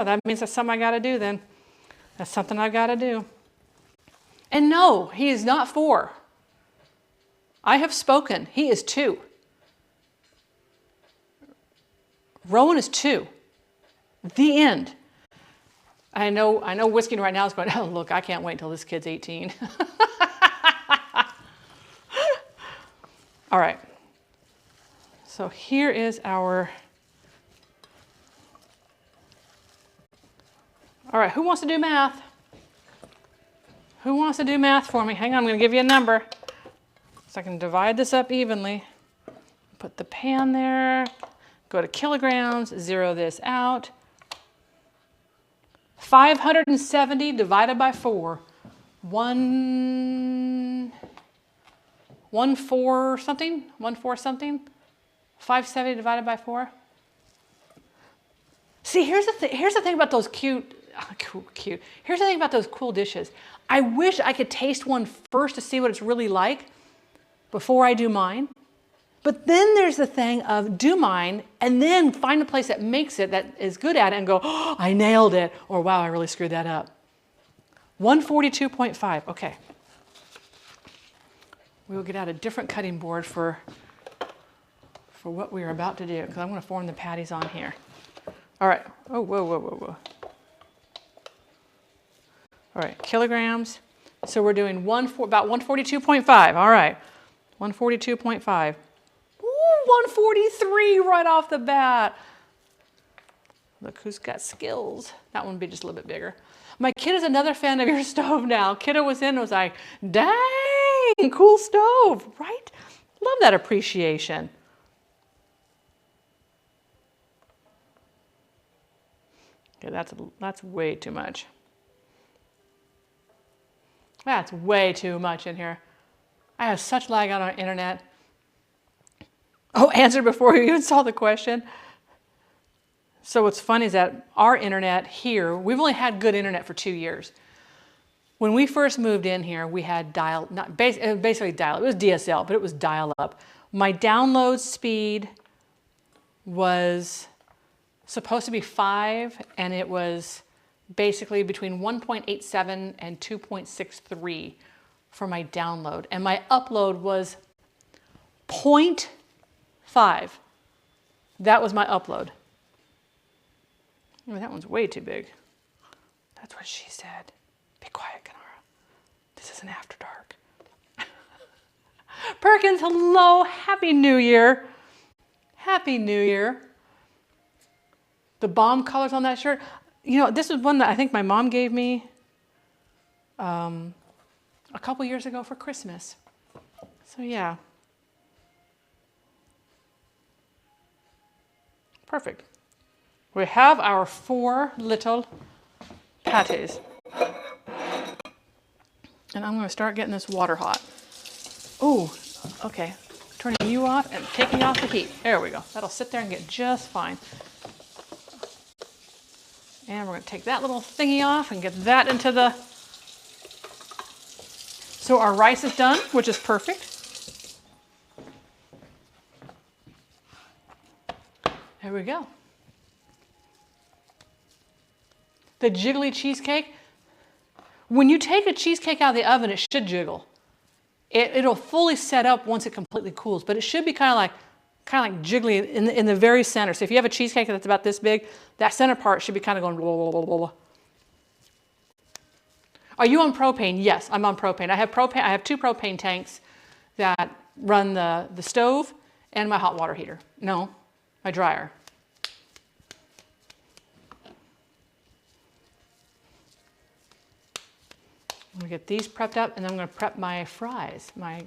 that means that's something I got to do then. That's something I got to do. And no, he is not 4. I have spoken. He is 2. Rowan is 2. The end. I know Whisking right now is going, oh, look, I can't wait until this kid's 18. All right. So here is our... All right, who wants to do math? Who wants to do math for me? Hang on, I'm going to give you a number so I can divide this up evenly. Put the pan there, go to kilograms, zero this out. 570 divided by 4. 1 4 something? 1 4 something? 570 divided by 4. See, here's the thing about those cute. Here's the thing about those cool dishes. I wish I could taste one first to see what it's really like before I do mine. But then there's the thing of do mine and then find a place that makes it, that is good at it, and go, oh, I nailed it, or wow, I really screwed that up. 142.5, okay. We will get out a different cutting board for what we are about to do, because I'm going to form the patties on here. All right, oh, whoa. All right, kilograms. So we're doing about 142.5, all right. 142.5. 143 right off the bat. Look who's got skills. That one would be just a little bit bigger. My kid is another fan of your stove now. Kiddo was in and was like, dang, cool stove, right? Love that appreciation. Okay, that's way too much. That's way too much in here. I have such lag on our internet. Oh, answered before you even saw the question. So what's funny is that our internet here, we've only had good internet for 2 years. When we first moved in here, we had basically dial. It was DSL, but it was dial up. My download speed was supposed to be 5, and it was basically between 1.87 and 2.63 for my download. And my upload was 0.5. That was my upload. Oh, that one's way too big. That's what she said. Be quiet, Kanara. This isn't after dark. Perkins, hello. Happy New Year. Happy New Year. The bomb colors on that shirt. You know, this is one that I think my mom gave me a couple years ago for Christmas. So yeah. Perfect. We have our 4 little pates. And I'm going to start getting this water hot. Oh, okay. Turning you off and taking off the heat. There we go. That'll sit there and get just fine. And we're going to take that little thingy off and get that into the... So our rice is done, which is perfect. There we go. The jiggly cheesecake. When you take a cheesecake out of the oven, it should jiggle. It'll fully set up once it completely cools, but it should be kind of like jiggly in the very center. So if you have a cheesecake that's about this big, that center part should be kind of going blah, blah, blah, blah, blah. Are you on propane? Yes, I'm on propane. I have 2 propane tanks that run the stove and my hot water heater. No, my dryer. I'm going to get these prepped up, and then I'm going to prep my fries, my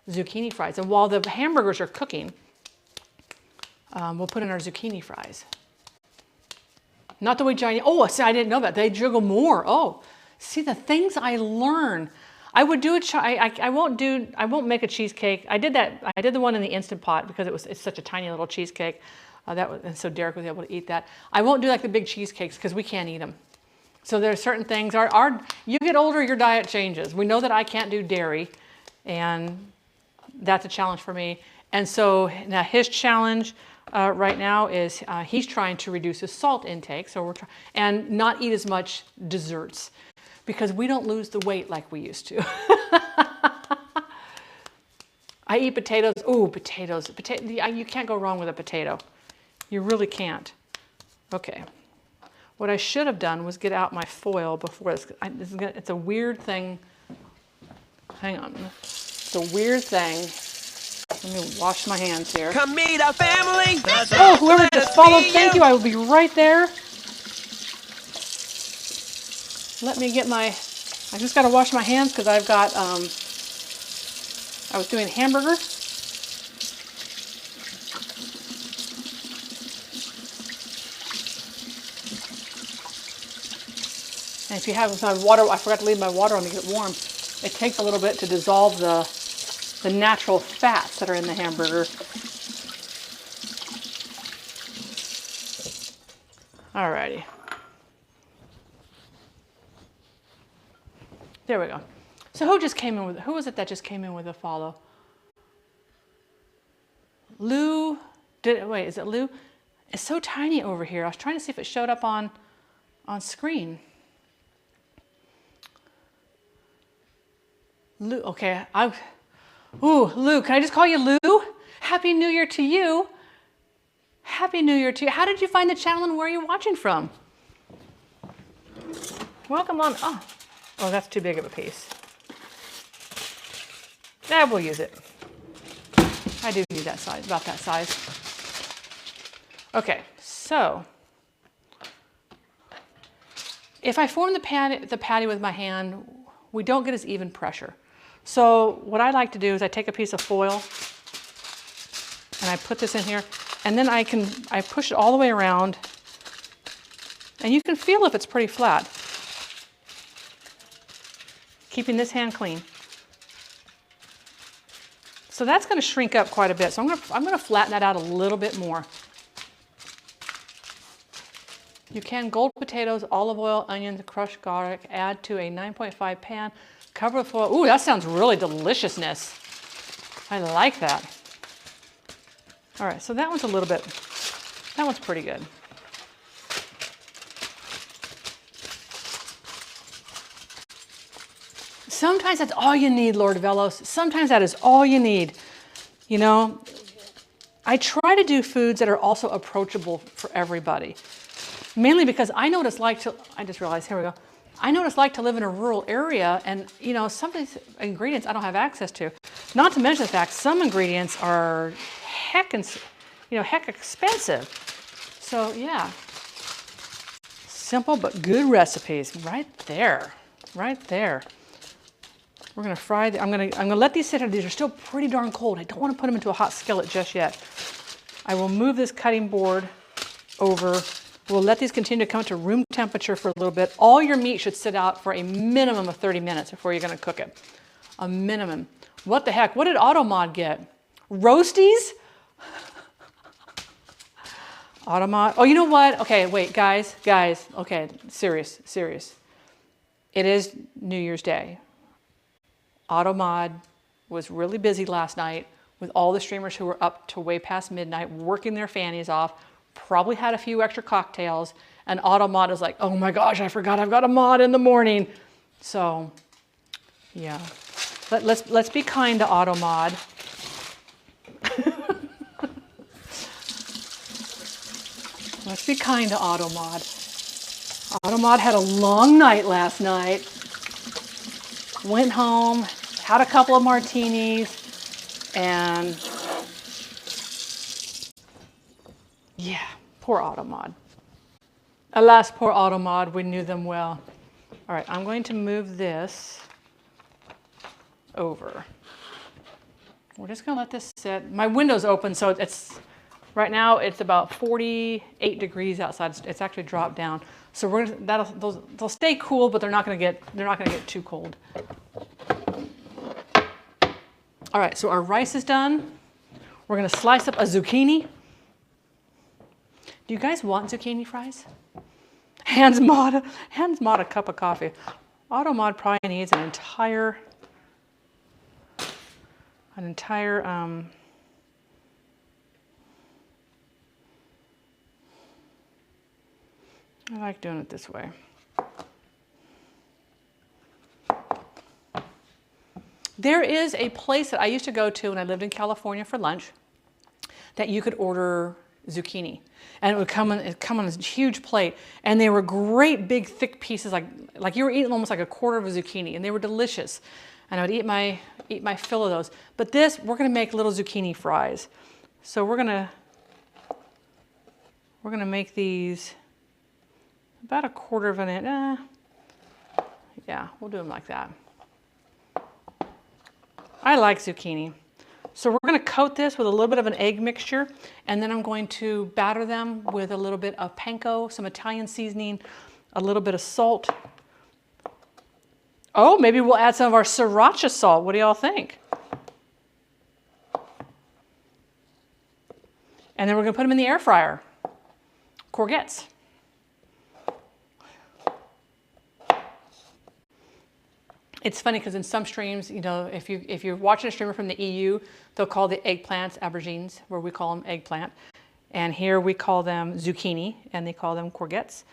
zucchini fries. And while the hamburgers are cooking, we'll put in our zucchini fries. Not the way Johnny, oh, see, I didn't know that. They jiggle more. Oh, see the things I learn. I would do I won't make a cheesecake. I did the one in the Instant Pot because it's such a tiny little cheesecake. And so Derek was able to eat that. I won't do like the big cheesecakes because we can't eat them. So there are certain things, you get older, your diet changes. We know that I can't do dairy, and that's a challenge for me. And so now his challenge, right now is he's trying to reduce his salt intake, so and not eat as much desserts because we don't lose the weight like we used to. I eat potatoes. Ooh, potatoes. You can't go wrong with a potato. You really can't. Okay. What I should have done was get out my foil before this. It's a weird thing. Hang on. It's a weird thing. Let me wash my hands here. Come meet our family. Oh, whoever just followed, thank you. I will be right there. Let me get my, I just got to wash my hands because I've got, I was doing hamburger. And if you have my water, I forgot to leave my water on to get it warm. It takes a little bit to dissolve the natural fats that are in the hamburger. Alrighty. There we go. So who just came in with, who was it that just came in with a follow? Lou, wait, is it Lou? It's so tiny over here. I was trying to see if it showed up on screen. Lou, okay, ooh, Lou, can I just call you Lou? Happy New Year to you. Happy New Year to you. How did you find the channel and where are you watching from? Welcome on, oh, that's too big of a piece. Yeah, we'll use it. I do need that size, about that size. Okay, so if I form the patty with my hand, we don't get as even pressure. So what I like to do is I take a piece of foil and I put this in here, and then I push it all the way around, and you can feel if it's pretty flat. Keeping this hand clean. So that's going to shrink up quite a bit. So I'm going to flatten that out a little bit more. You can gold potatoes, olive oil, onions, crushed garlic, add to a 9.5 pan, cover with foil. Ooh, that sounds really deliciousness. I like that. All right, so that one's that one's pretty good. Sometimes that's all you need, Lord Velos. Sometimes that is all you need. You know, I try to do foods that are also approachable for everybody. Mainly because I know what it's like to, I just realized, here we go. I know what it's like to live in a rural area, and you know, some of these ingredients I don't have access to. Not to mention the fact some ingredients are heck expensive. So yeah, simple but good recipes right there, right there. We're gonna fry, I'm gonna let these sit here. These are still pretty darn cold. I don't wanna put them into a hot skillet just yet. I will move this cutting board over. We'll let these continue to come to room temperature for a little bit. All your meat should sit out for a minimum of 30 minutes before you're gonna cook it. A minimum. What the heck, what did Automod get? Roasties? Automod, oh, you know what? Okay, wait, guys, okay, serious. It is New Year's Day. Automod was really busy last night with all the streamers who were up to way past midnight, working their fannies off, probably had a few extra cocktails, and Automod is like, oh my gosh, I forgot I've got a mod in the morning. So, yeah, let's be kind to Automod. Let's be kind to Automod. Automod had a long night last night. Went home, had a couple of martinis, and yeah, poor Automod. Alas, poor Automod, we knew them well. All right, I'm going to move this over. We're just gonna let this sit. My window's open, so it's, right now it's about 48 degrees outside. It's actually dropped down. So we're gonna, they'll stay cool, but they're not gonna get too cold. All right, so our rice is done. We're gonna slice up a zucchini. Do you guys want zucchini fries? Hands mod a cup of coffee. Automod probably needs an entire I like doing it this way. There is a place that I used to go to when I lived in California for lunch that you could order zucchini. And it would come on this huge plate. And they were great big thick pieces, like you were eating almost like a quarter of a zucchini. And they were delicious. And I would eat my fill of those. But this, we're gonna make little zucchini fries. So we're gonna make these about a quarter of an inch. Yeah, we'll do them like that. I like zucchini. So we're going to coat this with a little bit of an egg mixture, and then I'm going to batter them with a little bit of panko, some Italian seasoning, a little bit of salt. Oh, maybe we'll add some of our sriracha salt. What do y'all think? And then we're going to put them in the air fryer. Courgettes. It's funny because in some streams, you know, if you're watching a streamer from the EU, they'll call the eggplants aubergines, where we call them eggplant. And here we call them zucchini, and they call them courgettes,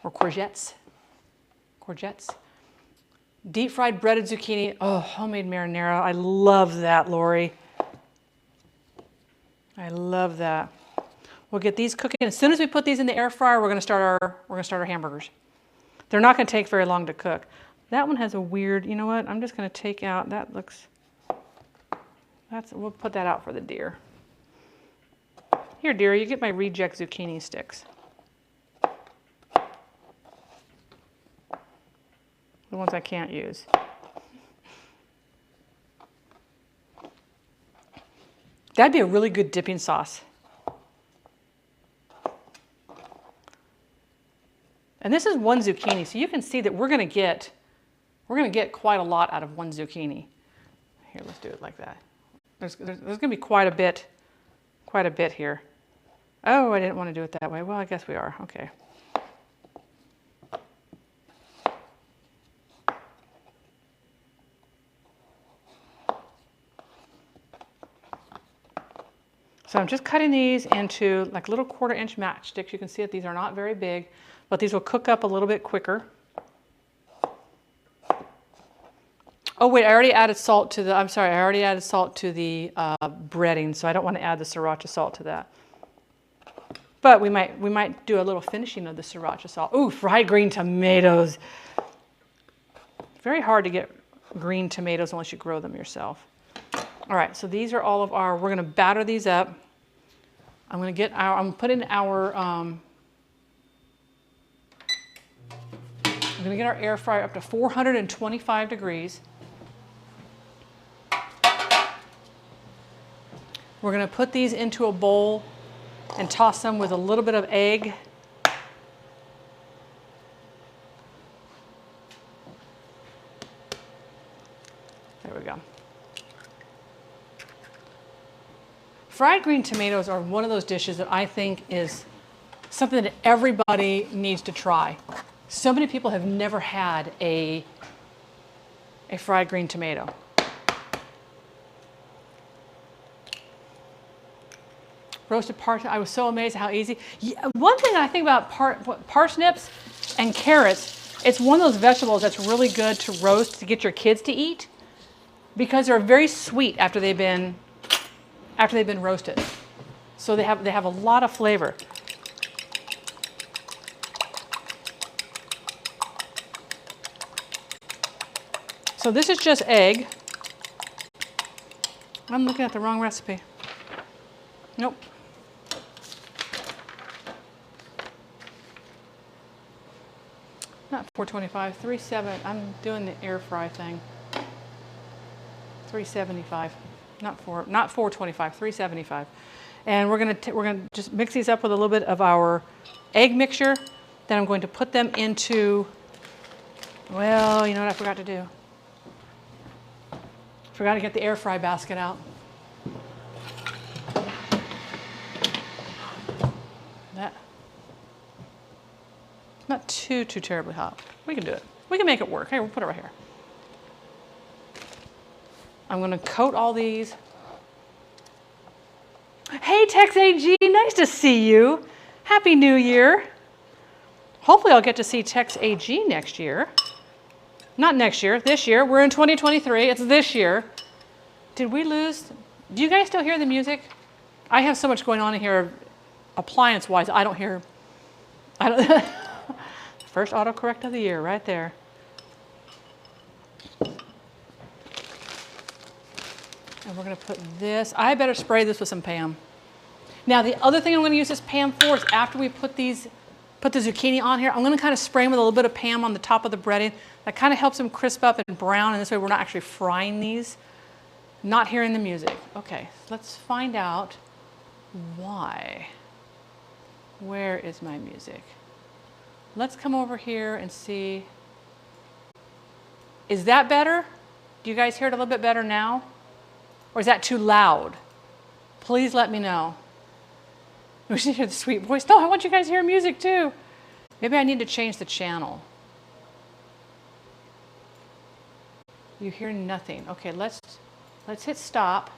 or courgettes. Courgettes. Deep fried breaded zucchini. Oh, homemade marinara. I love that, Lori. I love that. We'll get these cooking. As soon as we put these in the air fryer, we're gonna start our hamburgers. They're not gonna take very long to cook. That one has a weird, you know what? I'm just gonna take out, we'll put that out for the deer. Here, dear, you get my reject zucchini sticks. The ones I can't use. That'd be a really good dipping sauce. And this is one zucchini, so you can see that we're gonna get quite a lot out of one zucchini. Here, let's do it like that. There's gonna be quite a bit here. Oh, I didn't want to do it that way. Well, I guess we are, okay. So I'm just cutting these into like little 1/4 inch matchsticks. You can see that these are not very big, but these will cook up a little bit quicker. Oh wait, I already added salt to the breading, so I don't want to add the sriracha salt to that. But we might do a little finishing of the sriracha salt. Ooh, fried green tomatoes. Very hard to get green tomatoes unless you grow them yourself. All right, so these are all of our, we're gonna batter these up. I'm putting our, I'm gonna get our air fryer up to 425 degrees. We're gonna put these into a bowl and toss them with a little bit of egg. There we go. Fried green tomatoes are one of those dishes that I think is something that everybody needs to try. So many people have never had a fried green tomato. Roasted parsnips, I was so amazed at how easy. Yeah, one thing I think about parsnips and carrots, it's one of those vegetables that's really good to roast to get your kids to eat because they're very sweet after they've been roasted. So they have a lot of flavor. So this is just egg. I'm looking at the wrong recipe. Nope. Not 425, 37. I'm doing the air fry thing. 375. Not 425, 375. And we're gonna just mix these up with a little bit of our egg mixture. Then I'm going to put them into, well, you know what I forgot to do? Forgot to get the air fry basket out. That, not too terribly hot. We can do it. We can make it work. Hey, we'll put it right here. I'm gonna coat all these. Hey, Tex AG, nice to see you. Happy New Year. Hopefully I'll get to see Tex AG next year. Not next year, this year. We're in 2023, it's this year. Did we lose? Do you guys still hear the music? I have so much going on in here, appliance-wise, I don't hear. First autocorrect of the year, right there. And we're gonna put this, I better spray this with some Pam. Now the other thing I'm gonna use this Pam for is after we put the zucchini on here, I'm gonna kind of spray them with a little bit of Pam on the top of the breading. That kind of helps them crisp up and brown, and this way we're not actually frying these. Not hearing the music. Okay, let's find out why. Where is my music? Let's come over here and see. Is that better? Do you guys hear it a little bit better now? Or is that too loud? Please let me know. We should hear the sweet voice. No, I want you guys to hear music too. Maybe I need to change the channel. You hear nothing. Okay, let's hit stop.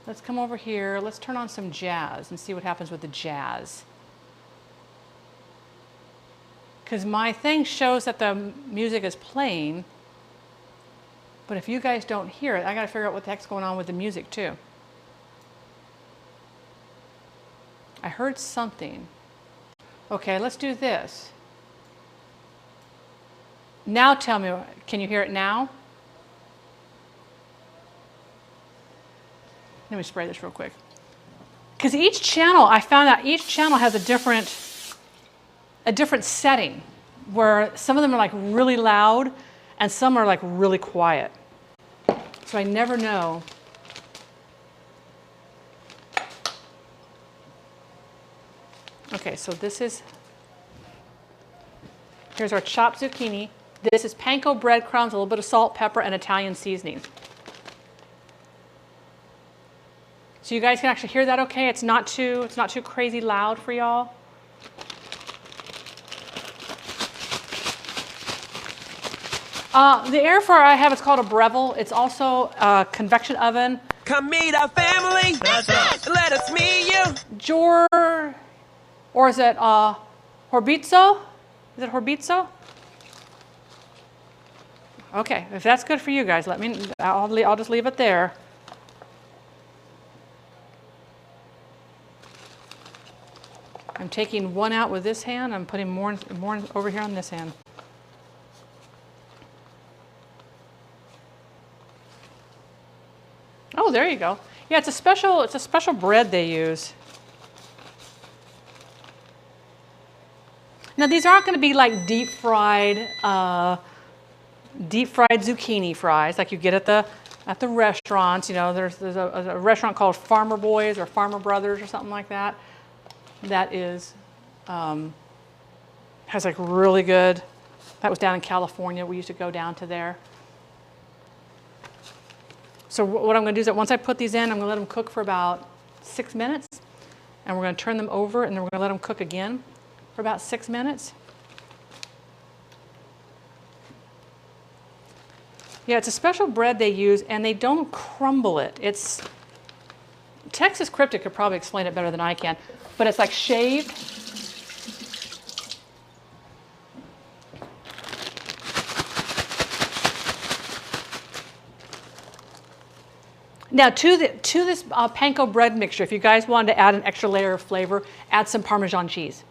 Let's come over here. Let's turn on some jazz and see what happens with the jazz. Because my thing shows that the music is playing, but if you guys don't hear it, I gotta figure out what the heck's going on with the music too. I heard something. Okay, let's do this. Now tell me, can you hear it now? Let me spray this real quick. Because each channel, I found out each channel has a different setting, where some of them are like really loud and some are like really quiet. So I never know. Okay, so here's our chopped zucchini. This is panko breadcrumbs, a little bit of salt, pepper, and Italian seasoning. So you guys can actually hear that okay? It's not too crazy loud for y'all. The air fryer I have, it's called a Breville. It's also a convection oven. Come meet our family. That's us. Let us meet you. Or is it Horbizzo? Is it Horbizzo? Okay, if that's good for you guys, I'll just leave it there. I'm taking one out with this hand. I'm putting more over here on this hand. Oh, there you go. Yeah, it's a special bread they use. Now these aren't going to be like deep fried zucchini fries like you get at the restaurants. You know, there's a restaurant called Farmer Boys or Farmer Brothers or something like that. That is has like really good. That was down in California. We used to go down to there. So what I'm going to do is that once I put these in, I'm going to let them cook for about 6 minutes, and we're going to turn them over, and then we're going to let them cook again for about 6 minutes. Yeah, it's a special bread they use, and they don't crumble it. It's Texas Cryptic could probably explain it better than I can, but it's like shaved. Now to this panko bread mixture, if you guys wanted to add an extra layer of flavor, add some Parmesan cheese.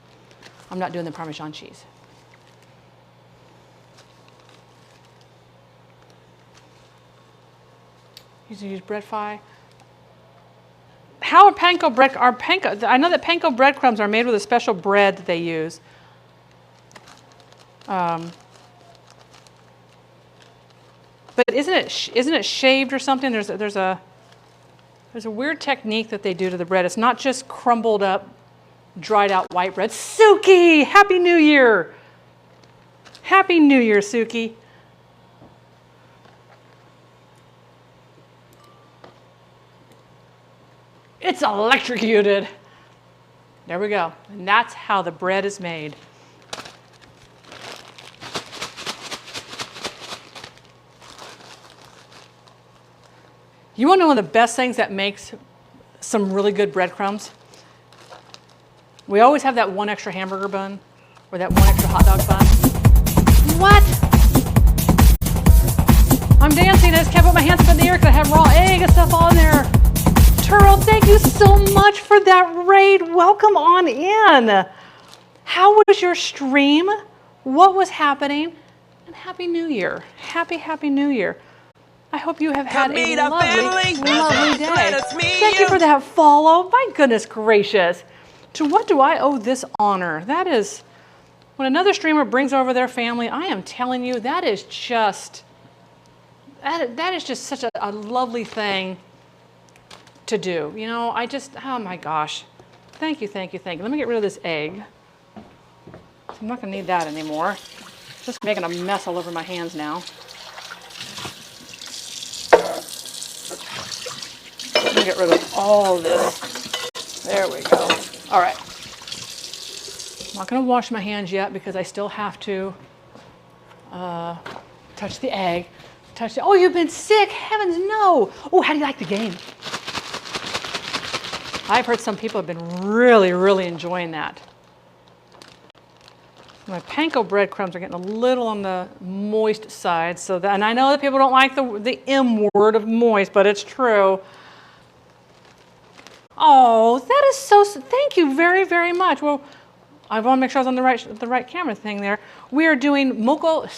I'm not doing the Parmesan cheese. Use bread fry. How are panko bread? I know that panko breadcrumbs are made with a special bread that they use. But isn't it shaved or something? There's a weird technique that they do to the bread. It's not just crumbled up, dried out white bread. Suki, Happy New Year! Happy New Year, Suki. It's electrocuted. There we go. And that's how the bread is made. You want to know one of the best things that makes some really good breadcrumbs? We always have that one extra hamburger bun Or that one extra hot dog bun. What? I'm dancing. I just can't put my hands up in the air because I have raw egg and stuff on there. Turl, thank you so much for that raid. Welcome on in. How was your stream? What was happening? And Happy New Year. Happy New Year. I hope you have had a lovely day. Thank you for that follow. My goodness gracious. To what do I owe this honor? That is, when another streamer brings over their family, I am telling you, that is just such a lovely thing to do. You know, oh my gosh. Thank you. Let me get rid of this egg. I'm not gonna need that anymore. Just making a mess all over my hands now. Let me get rid of all this. There we go. All right. I'm not going to wash my hands yet because I still have to touch the egg. Oh, you've been sick. Heavens no. Oh, how do you like the game? I've heard some people have been really enjoying that. My panko breadcrumbs are getting a little on the moist side, and I know that people don't like the M word of moist, but it's true. Oh, that is so. Thank you very much. Well, I want to make sure I was on the right camera thing there. We are doing we're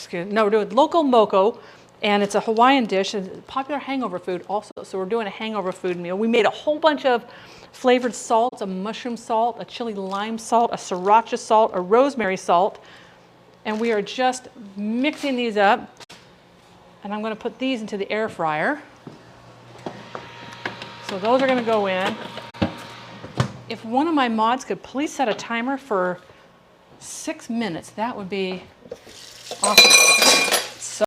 doing loco moco, and it's a Hawaiian dish, a popular hangover food also. So we're doing a hangover food meal. We made a whole bunch of flavored salts, a mushroom salt, a chili lime salt, a sriracha salt, a rosemary salt, and we are just mixing these up. And I'm going to put these into the air fryer. So those are going to go in. If one of my mods could please set a timer for 6 minutes, that would be awesome.